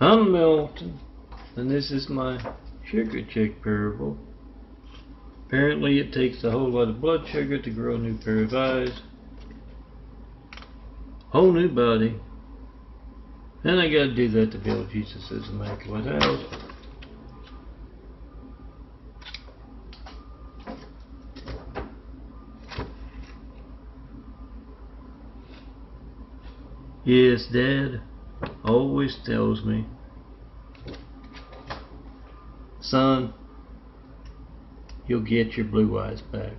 I'm Milton, and this is my sugar check parable. Apparently it takes a whole lot of blood sugar to grow a new pair of eyes, whole new body, and I gotta do that to build Jesus' immaculate house. Yes, Dad always tells me, son, you'll get your blue eyes back.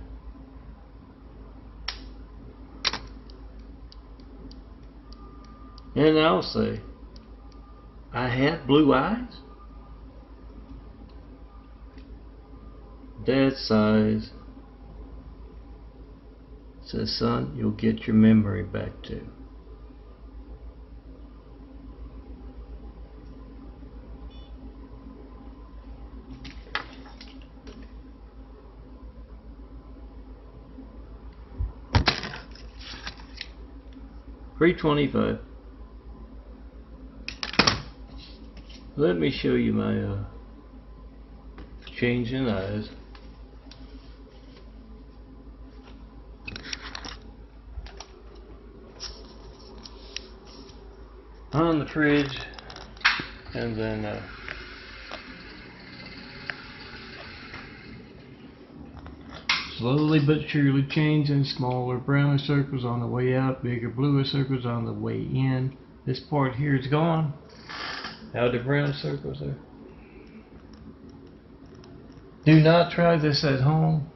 And I'll say, I have blue eyes? Dad sighs, says, son, you'll get your memory back too. $3.25. Let me show you my change in eyes. On the fridge, and then slowly but surely changing. Smaller browner circles on the way out, bigger bluer circles on the way in. This part here is gone. How the brown circles there. Do not try this at home.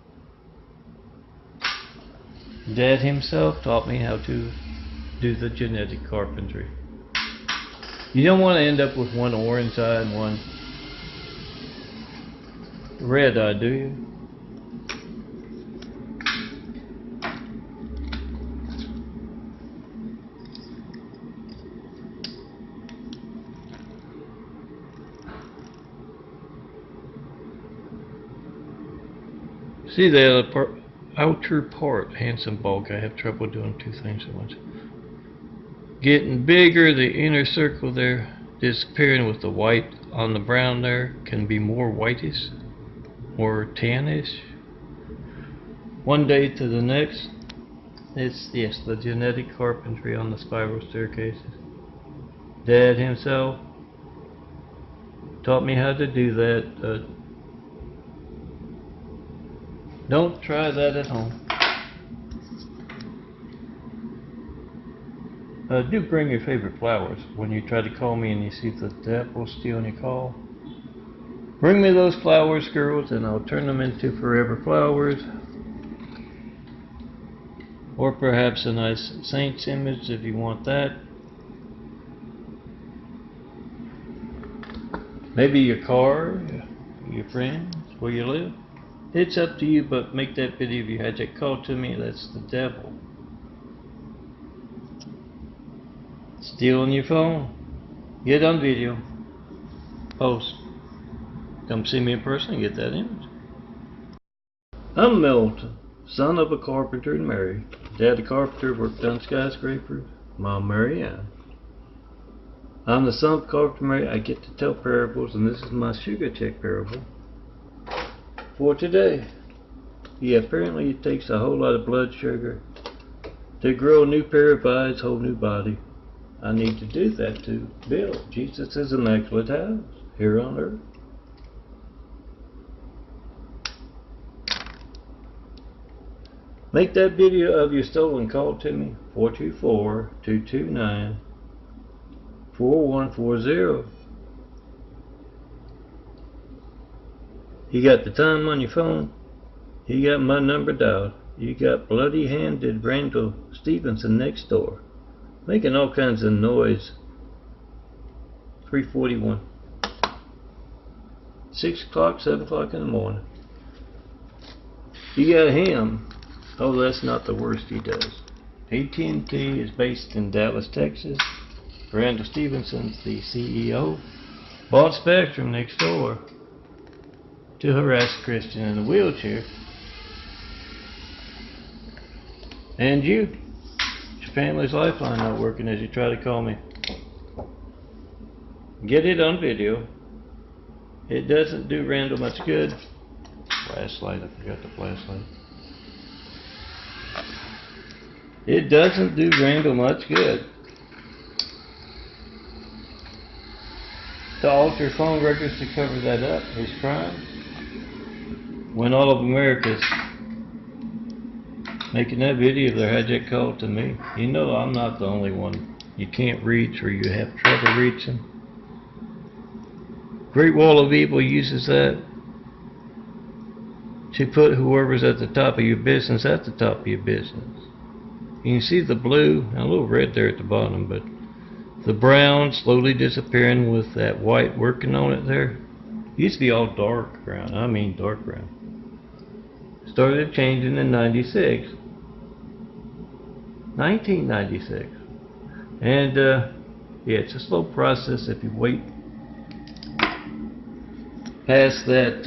Dad himself taught me how to do the genetic carpentry. You don't want to end up with one orange eye and one red eye, do you? See that outer part, handsome bulk. I have trouble doing two things at once. Getting bigger, the inner circle there disappearing with the white on the brown there can be more whitish, more tannish. One day to the next, it's yes, the genetic carpentry on the spiral staircases. Dad himself taught me how to do that. Don't try that at home. Do bring your favorite flowers when you try to call me and you see the apple stealing your call. Bring me those flowers, girls, and I'll turn them into forever flowers. Or perhaps a nice saint's image if you want that. Maybe your car, your friends, where you live. It's up to you, but make that video if you had that call to me. That's the devil. Stealing your phone. Get on video. Post. Come see me in person and get that image. I'm Milton, son of a carpenter and Mary. Dad, a carpenter, worked on skyscrapers. Mom, Mary Ann. I'm the son of carpenter Mary. I get to tell parables, and this is my sugar check parable for today. Yeah, apparently it takes a whole lot of blood sugar to grow a new pair of eyes, whole new body. I need to do that to build Jesus' immaculate house here on earth. Make that video of your stolen call to me, 424-229-4140. You got the time on your phone. You got my number dialed. You got bloody-handed Randall Stevenson next door, making all kinds of noise. 3:41. 6 o'clock, 7 o'clock in the morning. You got him. Oh, that's not the worst he does. AT&T is based in Dallas, Texas. Randall Stevenson's the CEO. Bought Spectrum next door to harass a Christian in a wheelchair. And you. Your family's lifeline not working as you try to call me. Get it on video. It doesn't do Randall much good. Flashlight, I forgot the flashlight. It doesn't do Randall much good to alter phone records to cover that up, his crime, when all of America's making that video of their hijack call to me. You know I'm not the only one you can't reach or you have trouble reaching. Great Wall of Evil uses that to put whoever's at the top of your business at the top of your business. You can see the blue and a little red there at the bottom, but the brown slowly disappearing with that white working on it there. It used to be all dark brown, I mean dark brown. Started changing in 1996. And yeah, it's a slow process if you wait past that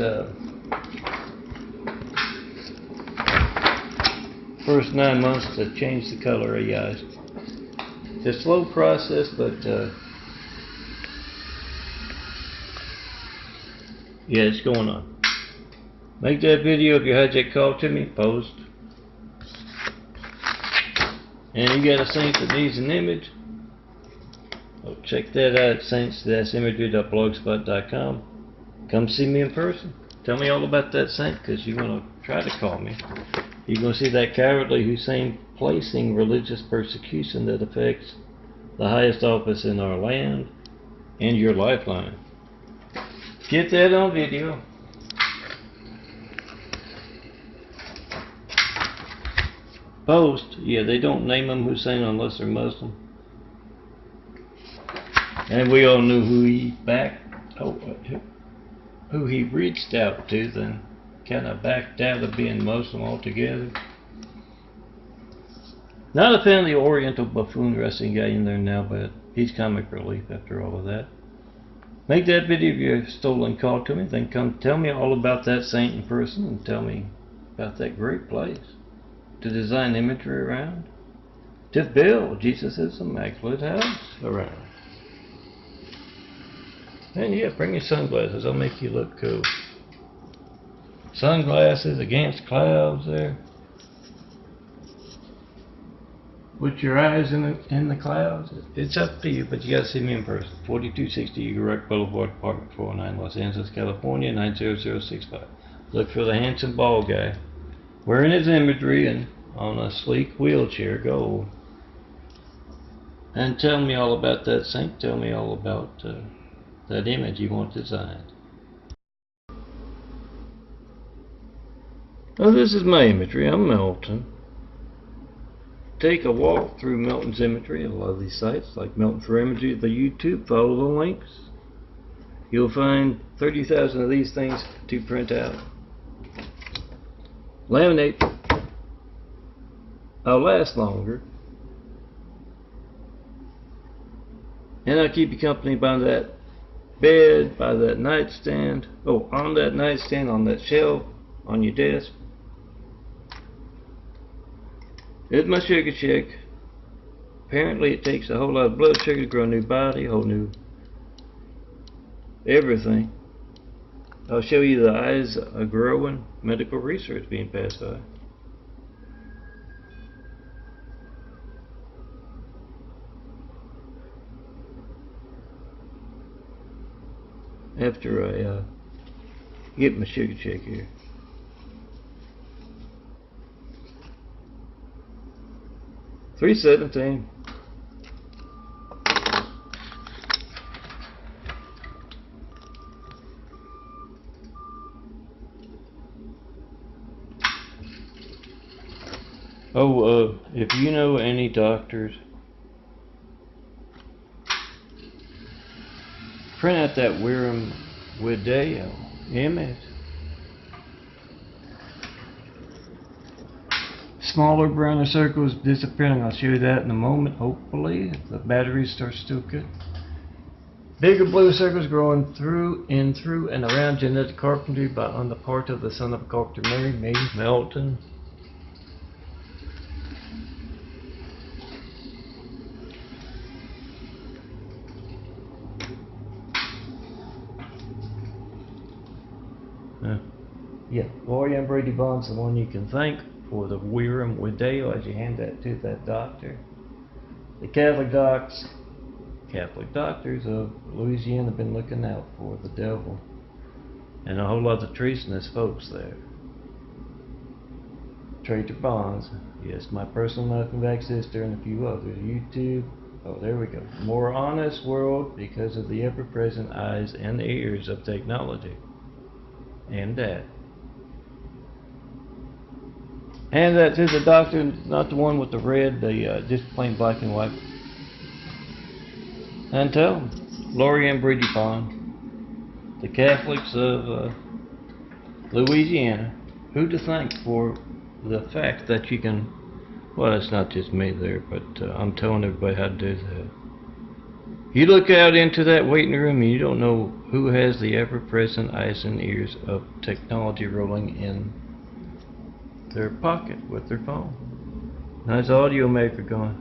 first 9 months to change the color of your eyes. It's a slow process, but yeah, it's going on. Make that video of your hijack call to me, post. And you got a saint that needs an image, oh, check that out at saints-imagery.blogspot.com. Come see me in person. Tell me all about that saint, because you're going to try to call me. You're going to see that cowardly Hussein placing religious persecution that affects the highest office in our land and your lifeline. Get that on video. Post. Yeah, they don't name him Hussein unless they're Muslim. And we all knew who he who he reached out to, then kind of backed out of being Muslim altogether. Not a fan of the Oriental buffoon wrestling guy in there now, but he's comic relief after all of that. Make that video of your stolen call to me, then come tell me all about that saint in person and tell me about that great place to design imagery around, to build Jesus' immaculate house around. And yeah, bring your sunglasses, I'll make you look cool. Sunglasses against clouds there. With your eyes in the clouds. It's up to you, but you gotta see me in person. 4260 Eagle Rock Boulevard, Apartment 409, Los Angeles, California, 90065. Look for the handsome bald guy wearing his imagery and on a sleek wheelchair, gold. And tell me all about that saint. Tell me all about that image you want designed. Well, this is my imagery. I'm Milton. Take a walk through Milton's imagery at a lot of these sites, like Milton for Imagery, the YouTube. Follow the links. You'll find 30,000 of these things to print out. Laminate. I'll last longer. And I'll keep you company by that bed, by that nightstand. Oh, on that nightstand, on that shelf, on your desk. It's my sugar check. Apparently it takes a whole lot of blood sugar to grow a new body, a whole new everything. I'll show you the eyes are growing, medical research being passed by. After I get my sugar check here. $3.17. Oh, if you know any doctors, print out that Wiram Wideo image. Smaller, browner circles disappearing. I'll show you that in a moment, hopefully, if the battery starts still good. Bigger blue circles growing through and around genetic carpentry on the part of the son of a carpenter, Mary, me, Melton. Yeah, Lori Ann Brady Bond's the one you can thank for the Wiram Wideo as you hand that to that doctor. The Catholic doctors of Louisiana have been looking out for the devil and a whole lot of treasonous folks there. Trader Bonds, yes, my personal welcome back sister, and a few others. YouTube, oh there we go. More honest world because of the ever-present eyes and ears of technology. And that. And that to the doctor, not the one with the red, the just plain black and white. And tell them, Lori Ann Brady Bond, the Catholics of Louisiana, who to thank for the fact that you can, well, it's not just me there, but I'm telling everybody how to do that. You look out into that waiting room and you don't know who has the ever-present eyes and ears of technology rolling in their pocket with their phone. How's the audio maker going?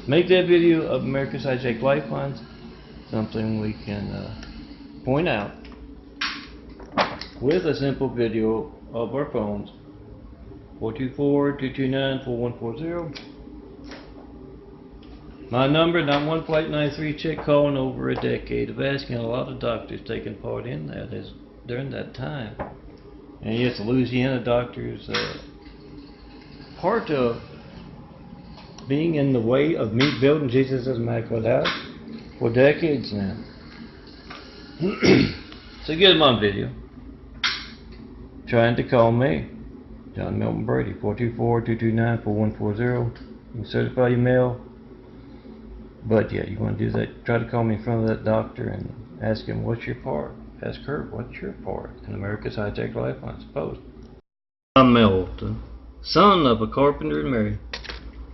Make that video of America's Hijacked Lifelines something we can point out with a simple video of our phones. 424-229-4140. My number, not one flight 93, check calling over a decade of asking. A lot of doctors taking part in that is during that time. And yes, the Louisiana doctors, part of being in the way of me building Jesus' Immaculate House for decades now. So get them on video. Trying to call me, John Milton Brady, 424-229-4140. You can certify your mail. But yeah, you want to do that, try to call me in front of that doctor and ask him, what's your part? Ask her, what's your part in America's Hijacked Lifelines post? I'm Milton, son of a carpenter and Mary.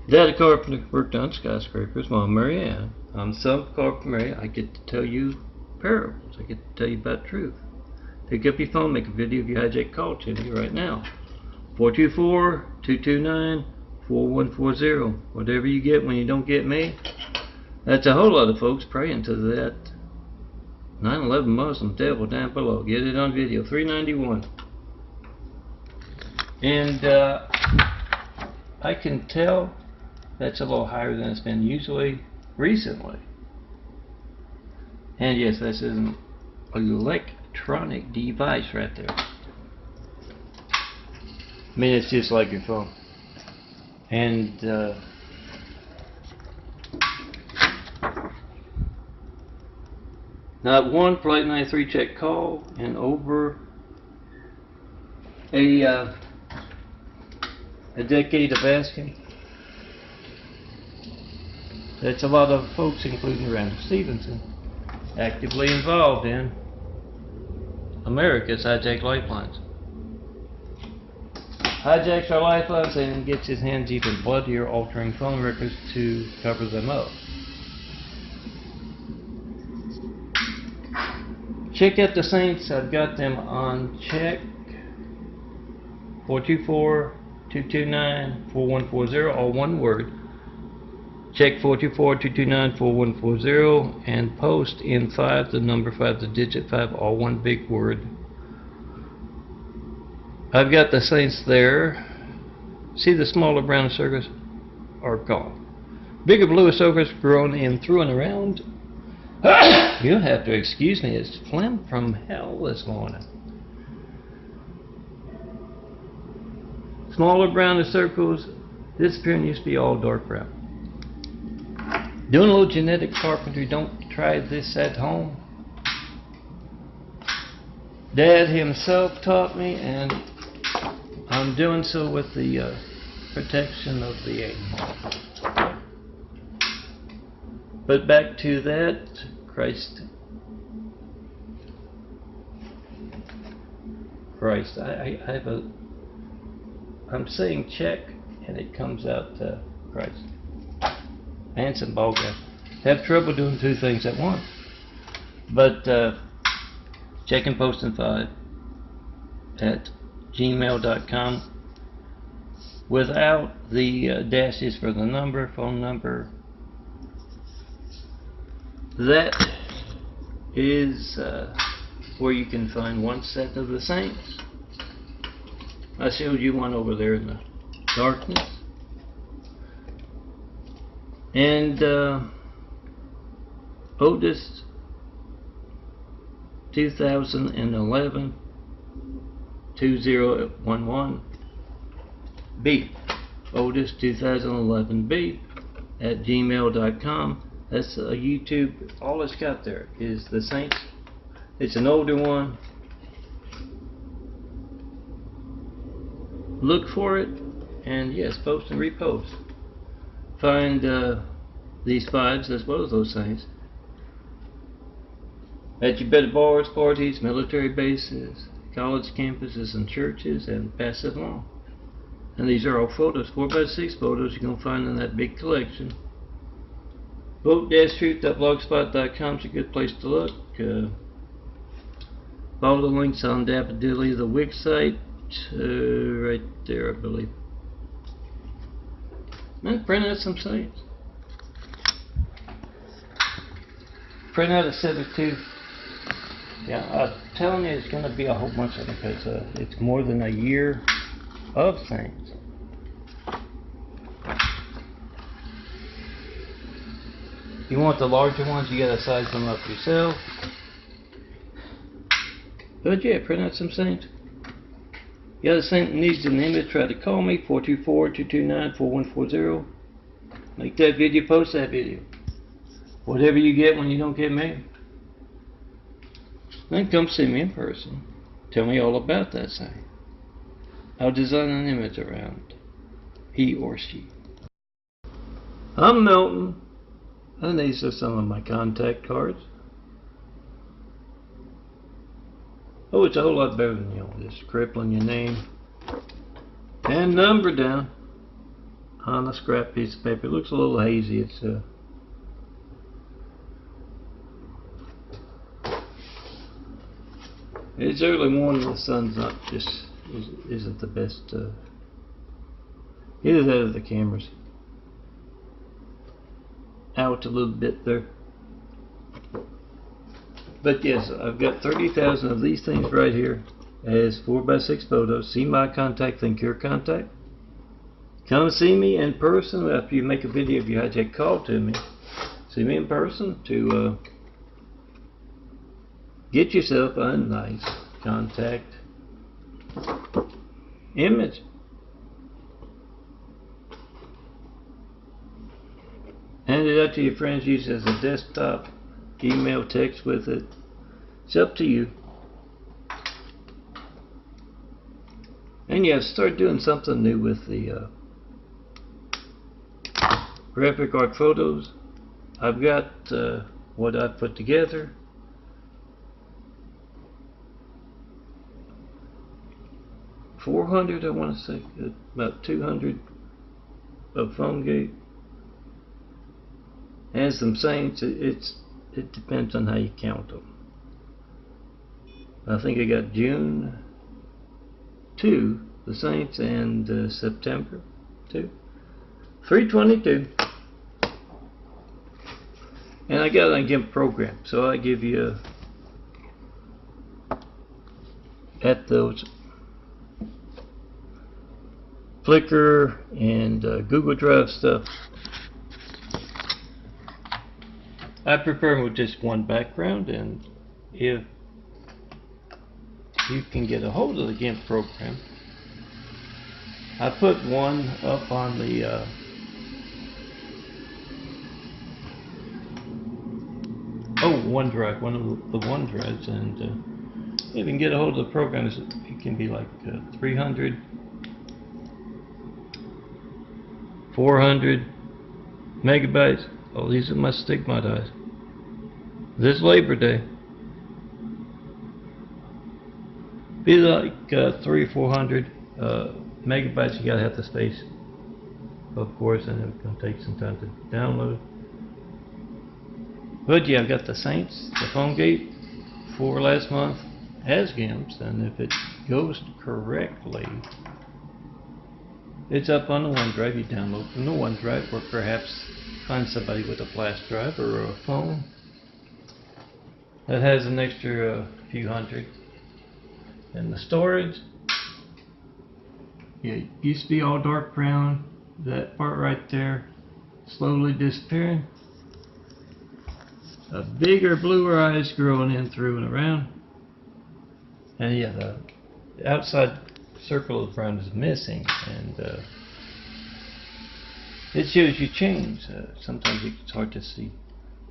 Daddy carpenter worked on skyscrapers, Mom Mary Ann. I'm the son of a carpenter Mary. I get to tell you parables. I get to tell you about truth. Pick up your phone, make a video of your hijacked call to me right now. 424-229-4140. Whatever you get when you don't get me. That's a whole lot of folks praying to that 9/11 Muslim devil down below. Get it on video. 391. And I can tell that's a little higher than it's been usually recently. And yes, this is an electronic device right there. I mean, it's just like your phone. And not one Flight 93 check call in over a decade of asking. That's a lot of folks, including Randall Stevenson, actively involved in America's Hijacked Lifelines. Hijacks our lifelines and gets his hands even bloodier, altering phone records to cover them up. Check out the Saints. I've got them on check. 424-229-4140, all one word. Check 424-229-4140 and post in 5, the number 5, the digit 5, all one big word. I've got the Saints there. See the smaller brown circles are gone. Bigger blue circles grown in through and around. You'll have to excuse me, it's phlegm from hell this morning. Smaller browner circles disappearing, used to be all dark brown. Doing a little genetic carpentry, don't try this at home. Dad himself taught me, and I'm doing so with the protection of the angel. But back to that, Christ, I have a, I'm saying check, and it comes out Christ. And some ball guy. Have trouble doing two things at once. But check and post in 5 at gmail.com without the dashes for the number, phone number, that is where you can find one set of the saints. I showed you one over there in the darkness. And Otis 2011 2011 B. Otis 2011 B at gmail.com. That's a YouTube. All it's got there is the saints. It's an older one. Look for it, and yes, post and repost. Find these fives as well as those saints at your bed bars, parties, military bases, college campuses, and churches, and pass it along. And these are all photos, 4x6 photos you're going to find in that big collection. Vote-truth.blogspot.com is a good place to look. Follow the links on Daffodilly, the Wix site, right there, I believe. And print out some saints. Print out a set or two. Yeah, I'm telling you, it's going to be a whole bunch of them because it's more than a year of saints. You want the larger ones, you got to size them up yourself. But yeah, print out some saints. You got a saint that needs an image, try to call me, 424-229-4140. Make that video, post that video. Whatever you get when you don't get me. Then come see me in person. Tell me all about that saint. I'll design an image around he or she. I'm Milton, and these are some of my contact cards. Oh, it's a whole lot better than, just scribbling your name and number down on a scrap piece of paper. It looks a little hazy. It's early morning. The sun's not isn't the best. Either that or the camera's out a little bit there. But yes, I've got 30,000 of these things right here as 4x6 photos. See my contact, think your contact. Come see me in person after you make a video. If you hijack, call to me. See me in person to get yourself a nice contact image. Hand it out to your friends. Use it as a desktop. Email, text with it. It's up to you. And yeah, start doing something new with the graphic art photos. I've got what I've put together. $400, I want to say, about 200 of phone gate. And some saints. It depends on how you count them. I think I got June 2, the saints, and September 2. 322. And I got a GIMP program, so I give you at those Flickr and Google Drive stuff. I prepare them with just one background, and if you can get a hold of the GIMP program, I put one up on the OneDrive, one of the OneDrives, and if you can get a hold of the program, it can be like 300, 400 megabytes. Oh, these are my stigmatized. This Labor Day. Be like 300 or 400 megabytes. You gotta have the space, of course, and it's gonna take some time to download. But yeah, I've got the saints, the phone gate for last month as GIMPs, and if it goes correctly, it's up on the OneDrive. You download from the OneDrive, or perhaps find somebody with a flash drive or a phone That has an extra few hundred. And the storage, it used to be all dark brown. That part right there slowly disappearing. A bigger bluer eyes growing in through and around. And yeah, the outside circle of brown is missing, and it shows you change. Sometimes it's hard to see.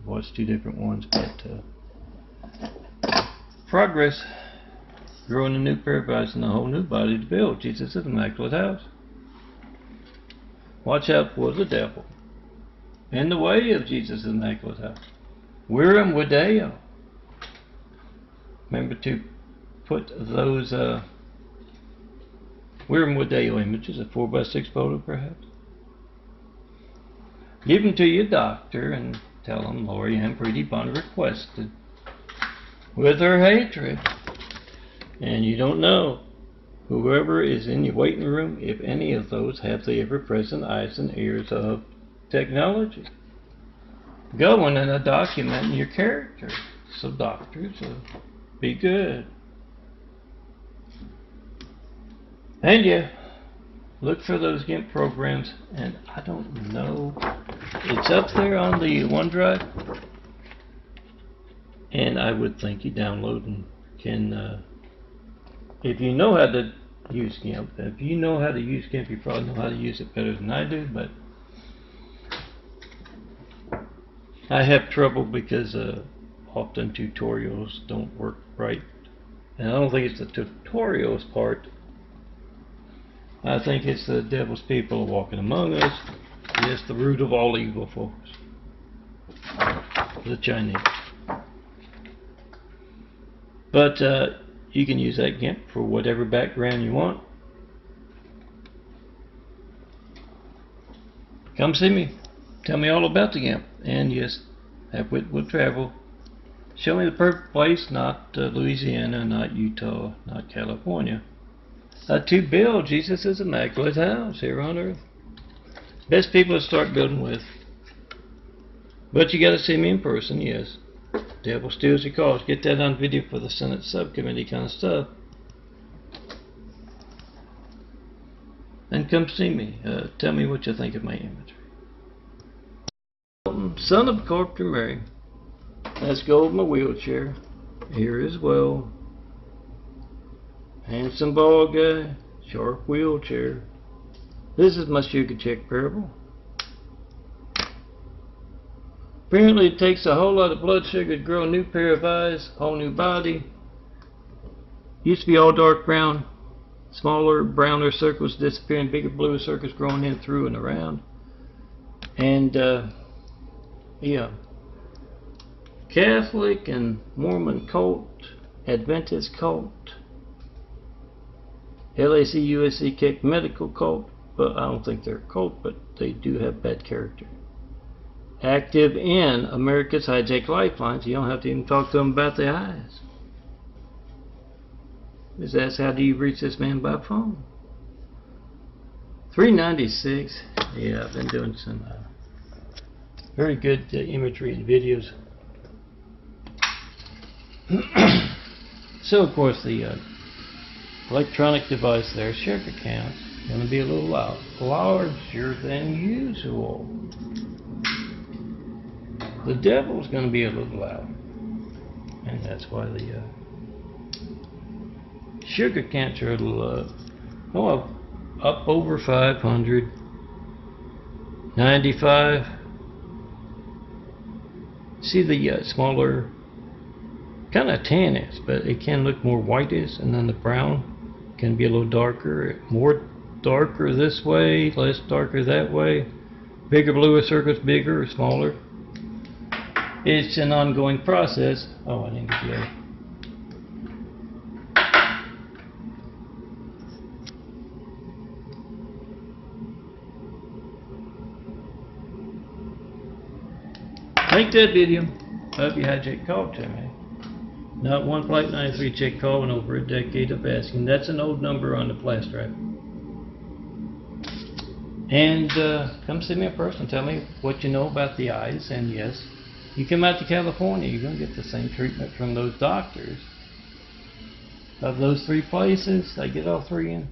Watch two different ones, but progress. Growing a new pair of eyes and a whole new body to build. Jesus' immaculate house. Watch out for the devil in the way of Jesus' immaculate house. Wiram Wadeo. Remember to put those Wiram Wadeo images, a 4x6 photo perhaps. Give them to your doctor and tell them Lori Ann Pretty Bond requested with her hatred. And you don't know whoever is in your waiting room if any of those have the ever-present eyes and ears of technology. Going and documenting your character. So doctors, be good. And yeah, look for those GIMP programs, and I don't know, it's up there on the OneDrive, and I would think you download and can, if you know how to use GIMP, if you know how to use GIMP, you probably know how to use it better than I do, but I have trouble because often tutorials don't work right. And I don't think it's the tutorials part. I think it's the devil's people walking among us. It's the root of all evil, folks. The Chinese. But you can use that GIMP for whatever background you want. Come see me. Tell me all about the GIMP. And yes, have wit will travel. Show me the perfect place, not Louisiana, not Utah, not California. To build Jesus' immaculate house here on earth. Best people to start building with. But you got to see me in person, yes. Devil steals your cause. Get that on video for the Senate subcommittee kind of stuff. And come see me. Tell me what you think of my imagery. Son of Carpenter Mary. Let's go with my wheelchair. Here as well. Handsome bald guy. Sharp wheelchair. This is my sugar check parable. Apparently it takes a whole lot of blood sugar to grow a new pair of eyes, whole new body. Used to be all dark brown. Smaller, browner circles disappearing, bigger, bluer circles growing in through and around. And yeah. Catholic and Mormon cult, Adventist cult, LAC, USC kick medical cult, but I don't think they're a cult, but they do have bad character. Active in America's hijack lifelines. You don't have to even talk to them about the eyes. Just ask, how do you reach this man by phone? 396. Yeah, I've been doing some very good imagery and videos. So of course the electronic device there, sugar count, going to be a little larger than usual. The devil's going to be a little loud, and that's why the sugar counts are a little up over 500, 95. See the smaller, kind of tannish, but it can look more whitish, and then the brown can be a little darker, more darker this way, less darker that way, bigger, bluer circles, bigger or smaller. It's an ongoing process. Oh, I didn't get the other. Like that video. Hope you hijack call to me. Not 1 Flight 93 check call in over a decade of asking. That's an old number on the flash drive. And come see me in person. Tell me what you know about the eyes. And yes, You come out to California, you're going to get the same treatment from those doctors. Of those 3 places, I get all 3 in.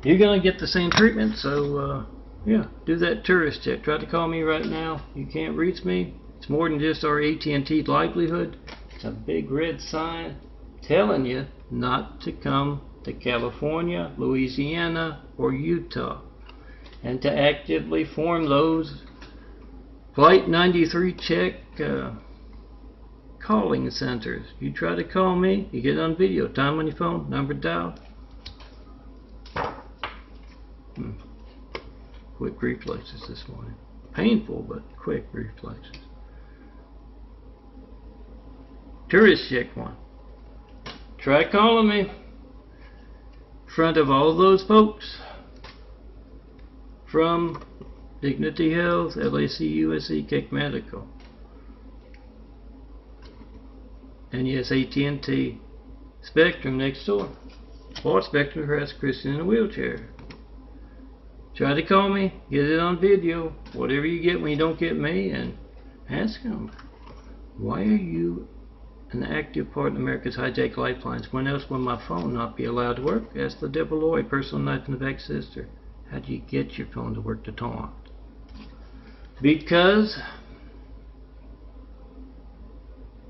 You're going to get the same treatment, so yeah, do that tourist check. Try to call me right now. You can't reach me. It's more than just our AT&T livelihood. It's a big red sign telling you not to come to California, Louisiana, or Utah, and to actively form those Flight 93 check calling centers. You try to call me, you get on video, time on your phone, number dialed. Quick reflexes this morning. Painful, but quick reflexes. Tourist check 1. Try calling me in front of all those folks from Dignity Health, LAC, USC, Cake Medical, and yes, AT&T, Spectrum next door, or Spectrum harassed Christian in a wheelchair. Try to call me, get it on video, whatever you get when you don't get me, and ask them, why are you an active part in America's hijacked lifelines? When else will my phone not be allowed to work? Ask the Deborah Lloyd, personal knife in the back sister. How do you get your phone to work to taunt? Because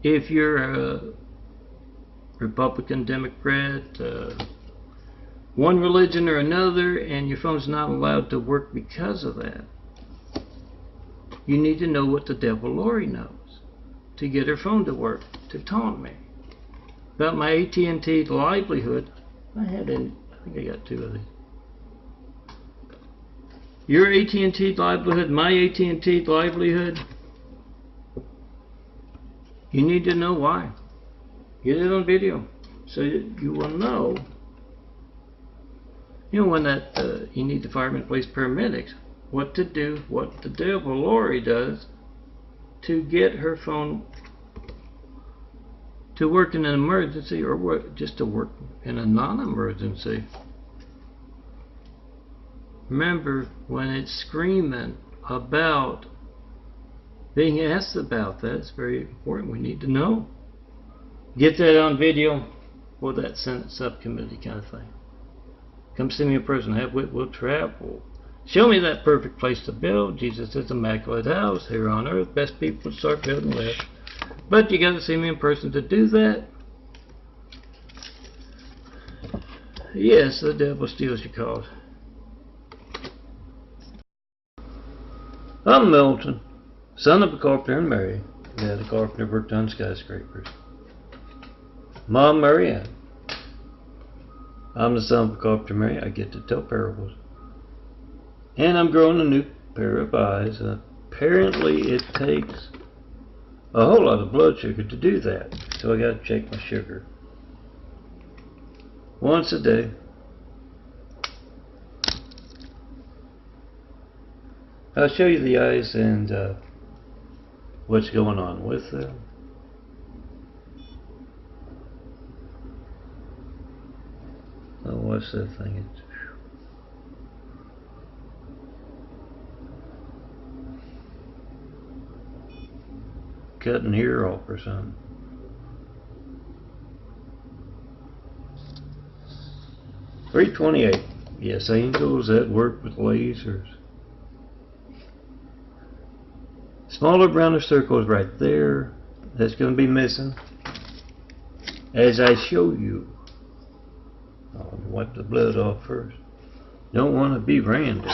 if you're a Republican, Democrat, one religion or another, and your phone's not allowed to work because of that, you need to know what the devil Lori knows to get her phone to work, to taunt me. About my AT&T livelihood, I think I got 2 of these. Your AT&T livelihood, my AT&T livelihood, you need to know why. Get it on video so you will know. You know, when that you need the firemen, police, paramedics, what to do, what the devil Lori does to get her phone to work in an emergency, or work, just to work in a non-emergency. Remember, when it's screaming about being asked about that, it's very important. We need to know. Get that on video for that Senate subcommittee kind of thing. Come see me in person. Have wit, will travel. Show me that perfect place to build. Jesus is immaculate house here on earth. Best people to start building with. But you got to see me in person to do that. Yes, the devil steals your cause. I'm Milton, son of a carpenter and Mary. Yeah, the carpenter worked on skyscrapers. Mom, Mary Ann. I'm the son of a carpenter, Mary. I get to tell parables. And I'm growing a new pair of eyes. Apparently it takes a whole lot of blood sugar to do that. So I got to check my sugar once a day. I'll show you the eyes and what's going on with them. Oh, what's that thing? It's cutting here off or something. $3.28. Yes, angels that work with lasers. Smaller, browner circles right there. That's going to be missing as I show you. I'll wipe the blood off first. Don't want to be random.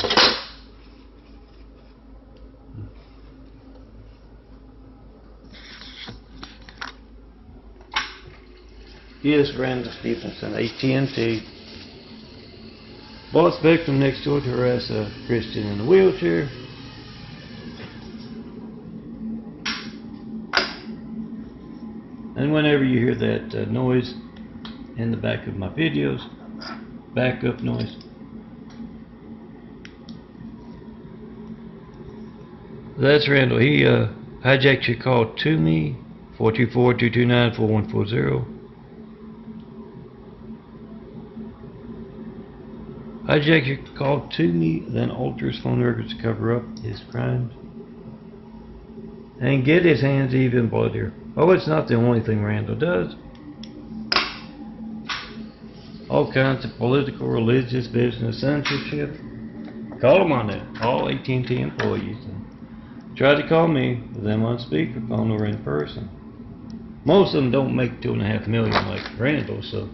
Yes, Randall Stevenson, AT&T. Bought Spectrum next door to harass a Christian in a wheelchair. And whenever you hear that noise in the back of my videos, backup noise, that's Randall. He hijacked your call to me, 424-229-4140. Hijack your call to me, then alters phone records to cover up his crimes. and get his hands even bloodier. Oh, it's not the only thing Randall does. All kinds of political, religious, business censorship. Call them on that. All AT&T employees. Try to call me, them on speakerphone or in person. Most of them don't make $2.5 million like Randall, so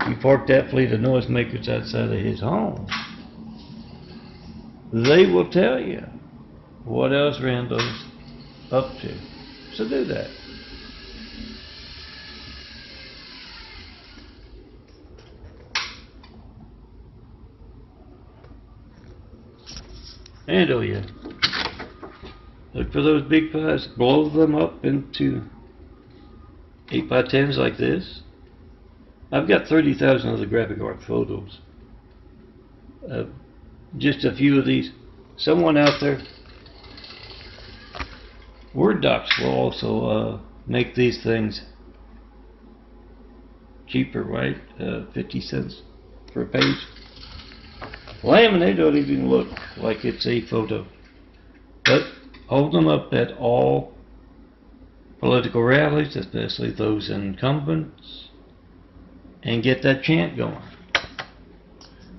you park that fleet of noisemakers outside of his home. They will tell you what else Randall's up to. So do that. And oh yeah, look for those big pies, blow them up into 8x10s like this. I've got 30,000 of the graphic art photos. Just a few of these. Someone out there, Word docs will also make these things cheaper, right? 50 cents per page. Laminate don't even look like it's a photo, but hold them up at all political rallies, especially those incumbents, and get that chant going.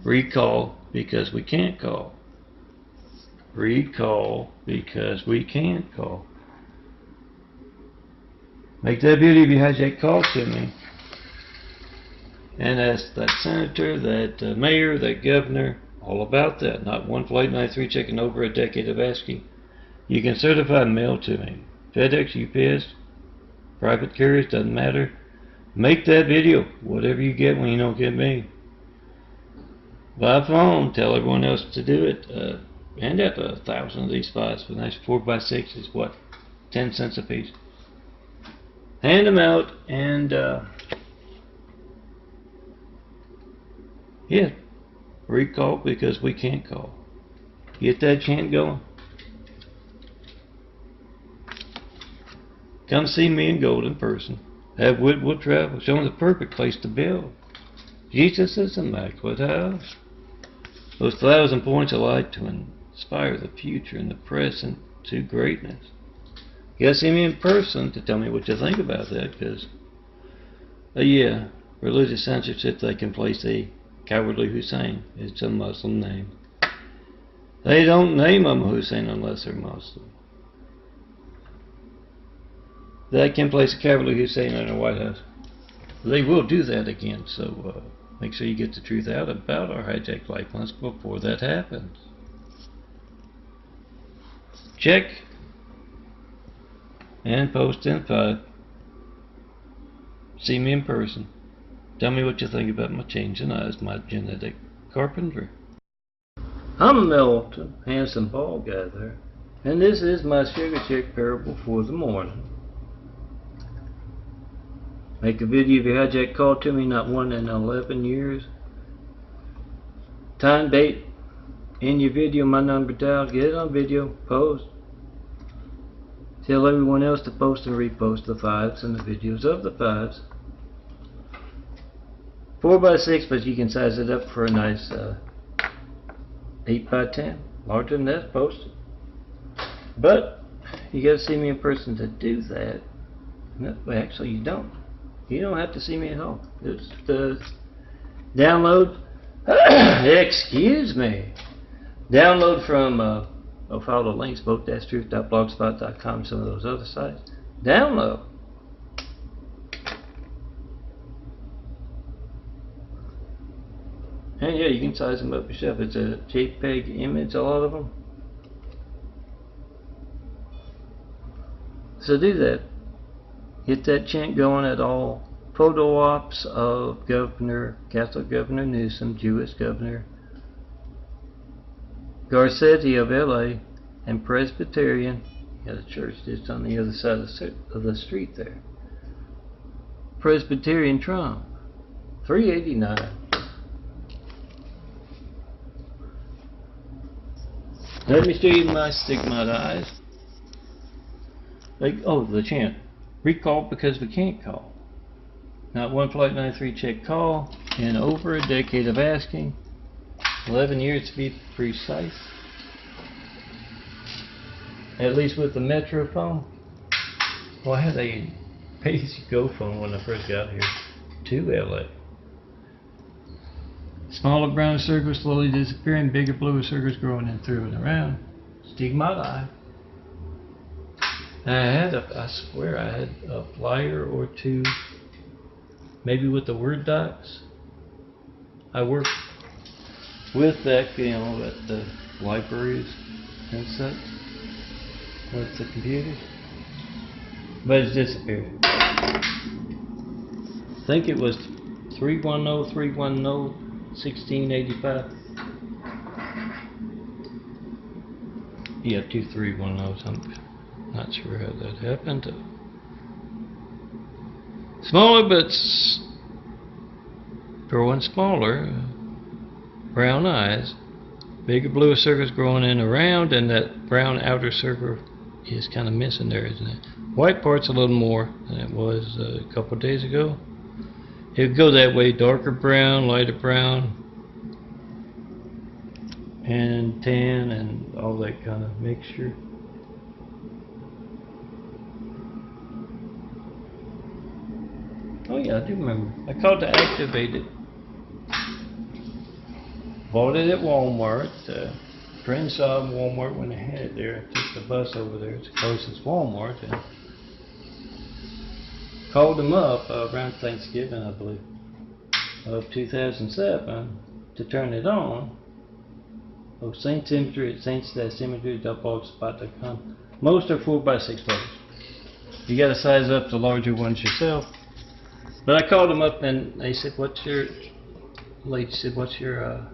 Recall because we can't call. Recall because we can't call. Make that beauty if you hijack call to me, and ask that senator, that mayor, that governor, all about that. Not one flight 93 checking over a decade of asking. You can certify mail to me. FedEx, UPS, private carriers, doesn't matter. Make that video, whatever you get when you don't get me. By phone, tell everyone else to do it. Hand out 1,000 of these files for nice 4x6 is what? 10 cents a piece. Hand them out and yeah, recall because we can't call. Get that chant going. Come see me in gold in person. Have Woodwood travel. Show them the perfect place to build. Jesus is immaculate house. Those 1,000 points of light to inspire the future and the present to greatness. You gotta see me in person to tell me what you think about that, because yeah, religious censorship, they can place a Cowardly Hussein. It's a Muslim name. They don't name them Hussein unless they're Muslim. They can place a Cowardly Hussein in the White House. They will do that again, so make sure you get the truth out about our hijacked lifelines before that happens. Check and post in 5. See me in person. Tell me what you think about my changing eyes, my genetic carpentry. I'm Milton, handsome bald guy there, and this is my sugar chick parable for the morning. Make a video if you hijack call to me, not one in 11 years. Time, date, in your video, my number down, get it on video, post. Tell everyone else to post and repost the 5s and the videos of the 5s. 4x6, but you can size it up for a nice 8x10. Larger than that, post it. But you gotta see me in person to do that. No, actually, you don't. You don't have to see me at home. It's the download. Excuse me. Download from. I'll follow the links, boat-truth.blogspot.com, some of those other sites. Download. And yeah, you can size them up yourself. It's a JPEG image, a lot of them. So do that. Get that chant going at all photo ops of Catholic Governor Newsom, Jewish Governor Garcetti of LA, and Presbyterian. Got a church just on the other side of the street there. Presbyterian Trump, 389. Let me show you my stigmatized eyes. Like, oh, the chant. Recall because we can't call. Not one flight 93 check call in over a decade of asking. 11 years to be precise. at least with the Metro phone. Well, I had a pay-as-you-go phone when I first got here to LA. Smaller brown circles slowly disappearing, bigger bluer circles growing in through and around. Stigmata. I swear I had a flyer or two, maybe with the Word docs. I worked with that, you know, at the libraries and such, with the computers. But it's disappeared. I think it was 310-310-1685. Yeah, 2310 something. Not sure how that happened. Smaller, but growing smaller. Brown eyes. Bigger blue circles growing in around, and that brown outer circle is kind of missing there, isn't it? White part's a little more than it was a couple of days ago. It would go that way, darker brown, lighter brown, and tan, and all that kind of mixture. Oh yeah, I do remember. I called to activate it. Bought it at Walmart. Friend saw Walmart when they had it there. I took the bus over there. It's the closest Walmart. And called them up around Thanksgiving, I believe, of 2007 to turn it on. Oh, Saint Symmetry at saints-symmetry.blogspot.com. Most are 4x6 photos. You got to size up the larger ones yourself. But I called them up and they said, "What's your?" Lady said, "What's your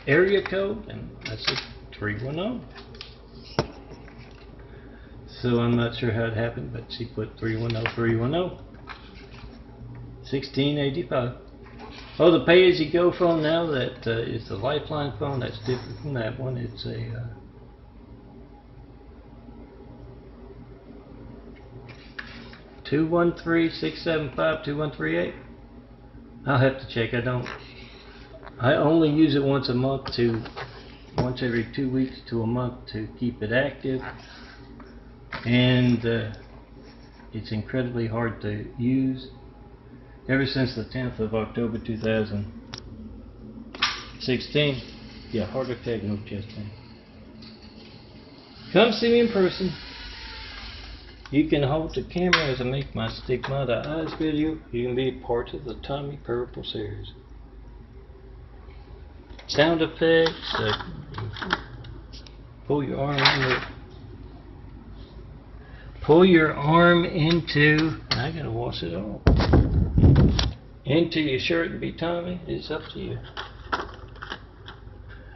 area code?" And I said 310. So I'm not sure how it happened, but she put 310-310 1685. Oh, the pay-as-you-go phone now, that is the Lifeline phone. That's different from that one. It's a 213-675-2138. I'll have to check. I only use it once every 2 weeks to a month to keep it active, and it's incredibly hard to use. Ever since the 10th of October 2016, yeah, heart attack, no chest pain. Come see me in person. You can hold the camera as I make my Stigmata Eyes video. You can be part of the Tommy Purple series. Sound effects. Pull your arm into. I gotta wash it off. Into your shirt and be Tommy. It's up to you.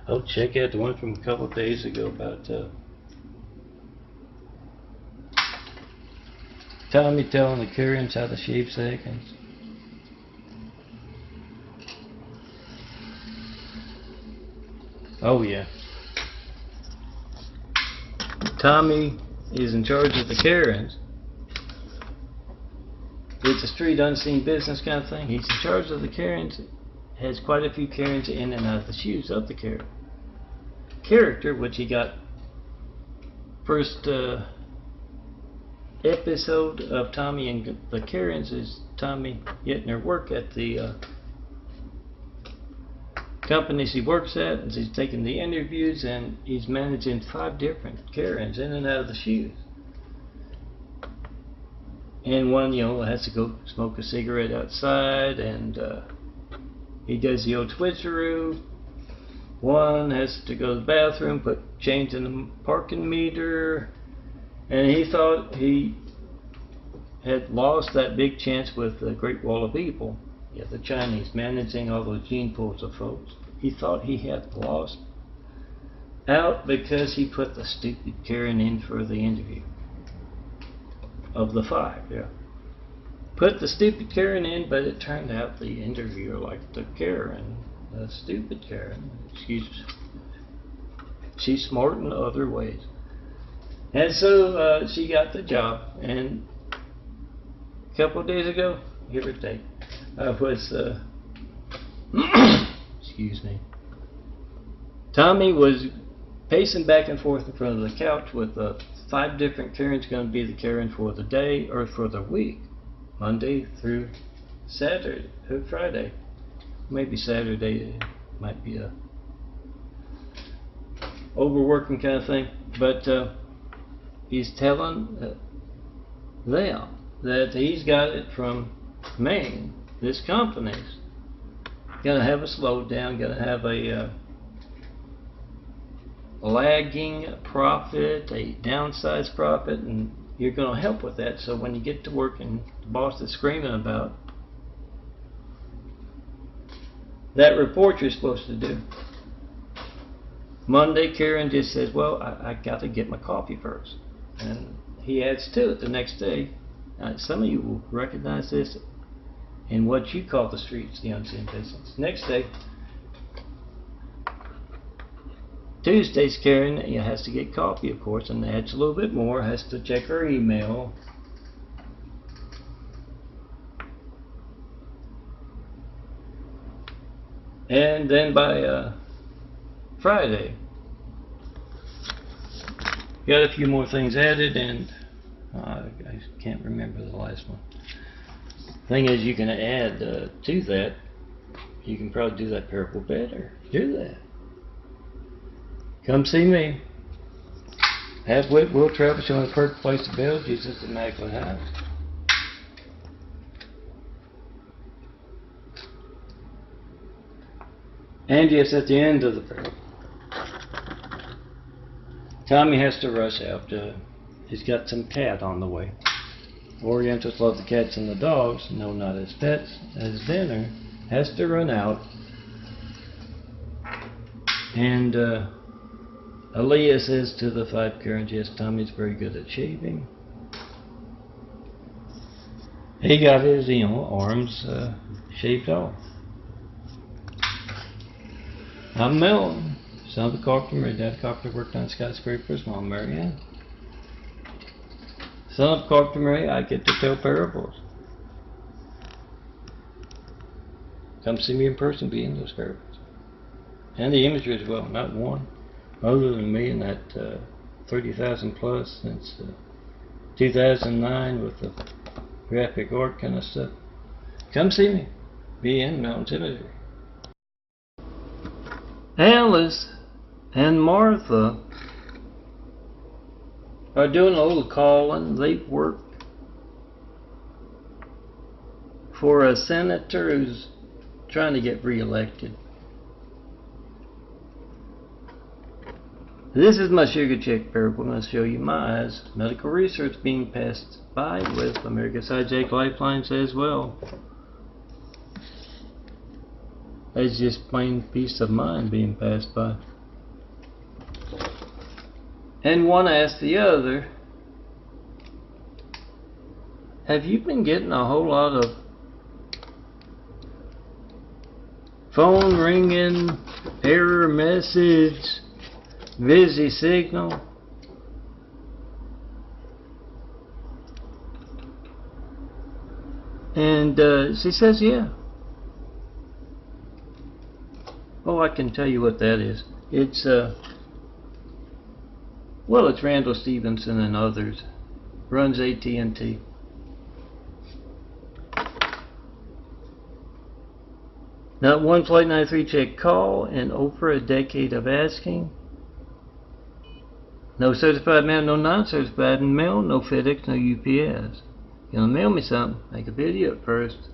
Oh, check out the one from a couple of days ago about Tommy telling the Karens how to shave seconds. Oh yeah. Tommy is in charge of the Karens. It's a street unseen business kind of thing. He's in charge of the Karens. Has quite a few Karens in and out of the shoes of the character, which he got first episode of Tommy and the Karens is Tommy getting her work at the companies he works at, and he's taking the interviews, and he's managing 5 different Karens in and out of the shoes. And one, has to go smoke a cigarette outside, and he does the old switcheroo. One has to go to the bathroom, put change in the parking meter, and he thought he had lost that big chance with the Great Wall of People. Yeah, the Chinese managing all those gene pools of folks. He thought he had lost out because he put the stupid Karen in for the interview. Of the 5, yeah. Put the stupid Karen in, but it turned out the interviewer liked the Karen. The stupid Karen. She's smart in other ways. And so she got the job. And a couple of days ago, give or take, I was, excuse me, Tommy was pacing back and forth in front of the couch with 5 different Karens going to be the Karen for the day or for the week, Monday through Saturday or Friday. Maybe Saturday might be a overworking kind of thing, but he's telling them that he's got it from Maine. This company's gonna have a slowdown, gonna have a lagging profit, a downsized profit, and you're gonna help with that. So when you get to work and the boss is screaming about that report you're supposed to do, Monday, Karen just says, well, I got to get my coffee first. And he adds to it the next day. Now, some of you will recognize this in what you call the streets, the unseen business. Next day, Tuesday's Karen has to get coffee, of course, and adds a little bit more, has to check her email. And then by Friday, got a few more things added, and I can't remember the last one. Thing is, you can add to that. You can probably do that parable better. Do that. Come see me. Have wit, will travel, showing the perfect place to build. Jesus is Immaculate House. And yes, at the end of the parable, Tommy has to rush out. He's got some cat on the way. Orientals love the cats and the dogs. No, not as pets. As dinner, has to run out. And Aaliyah says to the 5 Karens, yes, Tommy's very good at shaving. He got his, arms shaved off. I'm Melton, son of a carpenter. My dad carpenter worked on skyscrapers. Mom, Marianne. Son of carpenter, I get to tell parables. Come see me in person, be in those parables. And the imagery as well, not one other than me in that 30,000 plus since 2009 with the graphic art kind of stuff. Come see me, be in Melton's imagery. Alice and Martha are doing a little calling. They work for a senator who's trying to get reelected. This is my sugar check parable. I'm going to show you my eyes. Medical research being passed by with America's Hijack Lifelines as well. It's just plain peace of mind being passed by. And one asked the other, have you been getting a whole lot of phone ringing, error message, busy signal? And she says, yeah. Oh, I can tell you what that is. It's well, it's Randall Stevenson and others. Runs AT&T. Not one Flight 93 check call in over a decade of asking. No certified mail, no non-certified mail, no FedEx, no UPS. You gonna mail me something? Make a video at first.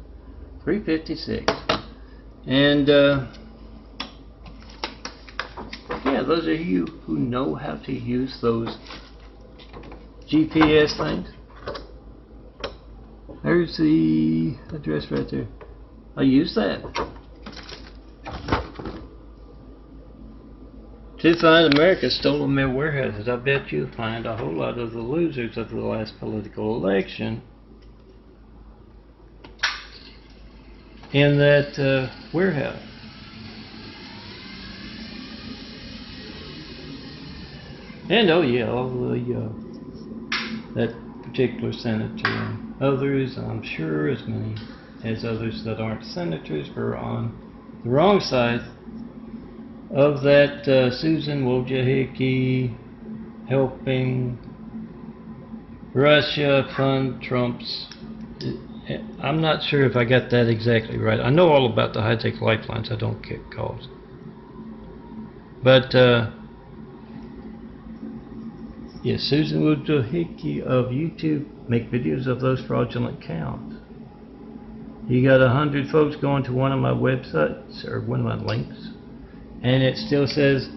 356. And yeah, those of you who know how to use those GPS things. There's the address right there. I use that to find America's stolen mail warehouses. I bet you'll find a whole lot of the losers of the last political election in that warehouse. And oh yeah, all the that particular senator and others, I'm sure as many as others that aren't senators, were on the wrong side of that Susan Wojcicki helping Russia fund Trump's. I'm not sure if I got that exactly right. I know all about the high-tech lifelines. I don't get calls. But yes, Susan Wojcicki of YouTube make videos of those fraudulent accounts. You got 100 folks going to one of my websites or one of my links, and it still says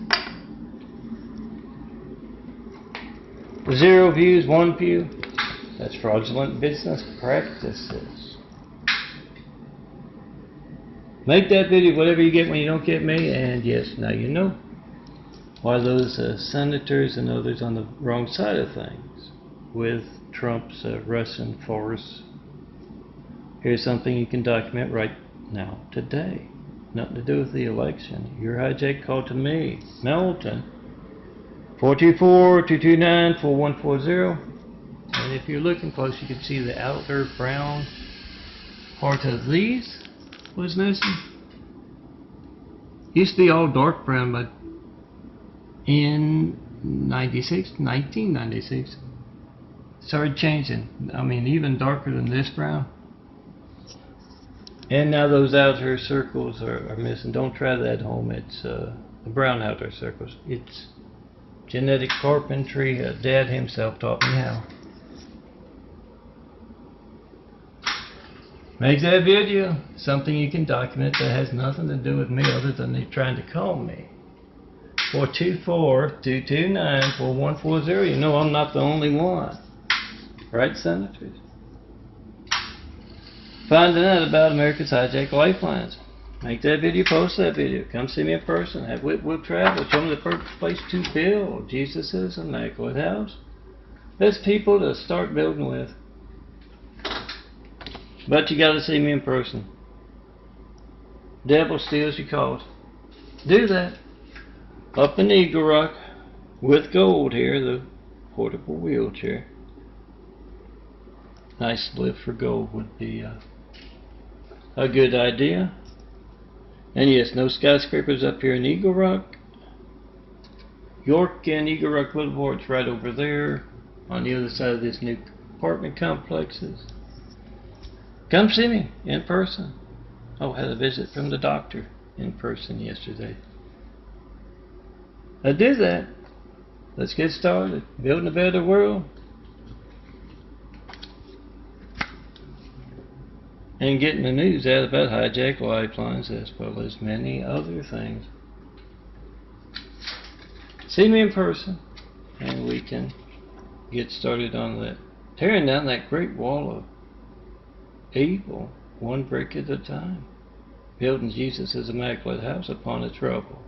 0 views, 1 view. That's fraudulent business practices. Make that video whatever you get when you don't get me, and yes, now you know why those senators and others on the wrong side of things with Trump's Russian force. Here's something you can document right now, today. Nothing to do with the election. Your hijack call to me, Melton, 424-229-4140. And if you're looking close, you can see the outer brown part of these was missing. Used to be all dark brown, but in 1996, started changing. I mean, even darker than this brown. And now those outer circles are missing. Don't try that at home. It's the brown outer circles. It's genetic carpentry. Dad himself taught me how. Make that video something you can document that has nothing to do with me other than they trying to call me. 424-229-4140. You know I'm not the only one. Right, senators? Finding out about America's hijacked lifelines. Make that video, post that video. Come see me in person. We'll travel. Show me the perfect place to build. Jesus' Immaculate House. There's people to start building with. But you gotta see me in person. Devil steals your cause. Do that. Up in Eagle Rock with gold here, the portable wheelchair. Nice lift for gold would be a good idea. And yes, no skyscrapers up here in Eagle Rock. York and Eagle Rock Boulevard's right over there on the other side of this new apartment complexes. Come see me in person. Oh, had a visit from the doctor in person yesterday. I did that. Let's get started. Building a better world. And getting the news out about hijacked lifelines as well as many other things. See me in person and we can get started on that. Tearing down that great wall of evil, one brick at a time. Building Jesus' Immaculate House upon its rubble.